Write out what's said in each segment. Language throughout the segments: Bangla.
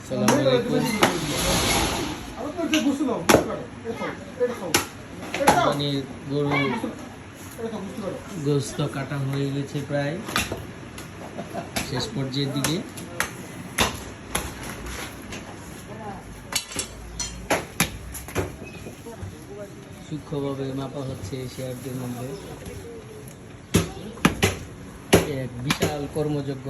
আসসালামু আলাইকুম। কোরবানির গরু গোস্ত কাটা হয়ে গেছে প্রায় শেষ পর্যায়ের দিকে। সূক্ষ্মভাবে মাপা হচ্ছে শেয়ারটির মধ্যে। এক বিশাল কর্মযজ্ঞ।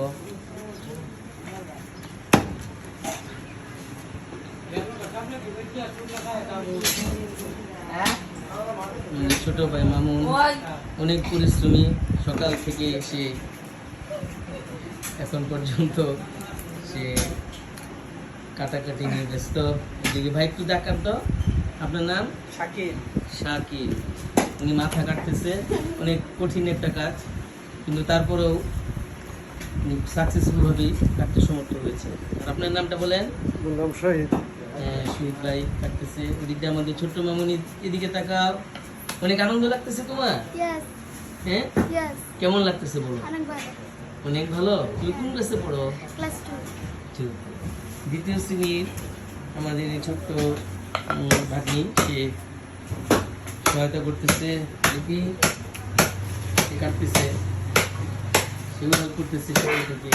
ছোট ভাই মামুন অনেক পরিশ্রমী, সকাল থেকে এসে এখন পর্যন্ত সে কাটাকাটি নিয়ে ব্যস্ত। এদিকে ভাই একটু দেখান তো, আপনার নাম? শাকিল। শাকিল। উনি মাথা কাটতেছে, অনেক কঠিন একটা কাজ, কিন্তু তারপরেও সাকসেসফুল ভাবেই কাটতে সমর্থ হয়েছে। আর আপনার নামটা বলেন? নাম শহীদ। শহীদ ভাই কাটতেছে। এদিকে আমাদের ছোট্ট মামুনি, এদিকে তাকাও। অনেক আনন্দ লাগতেছে তোমার? হ্যাঁ, কেমন লাগতেছে বলো? অনেক ভালো। তুমি কোন ক্লাসে পড়ো? ক্লাস 2। দ্বিতীয় শ্রেণীর আমাদের এই ছোট্ট ভাগ্নি, সে সহায়তা করতেছে, দেখি সে কাটতেছে, সেগুলো করতেছে সকাল থেকে।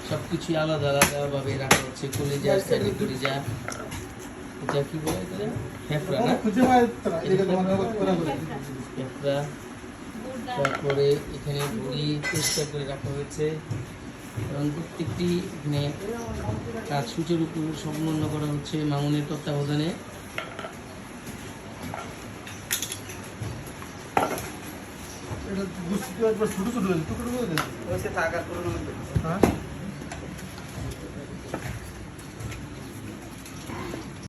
সবকিছু আলাদা আলাদা ভাবে রাখা হচ্ছে। কলিজা, সাইডে কলিজা, এটা কি বলে এটা? ফেফড়া না? ফেফড়া। তারপরে এখানে বড়ি পরিষ্কার করে রাখা হয়েছে এবং প্রত্যেকটি এখানে কাজ সুচারুরূপে সম্পন্ন করা হচ্ছে মামুনের তত্ত্বাবধানে। ছোট ছোট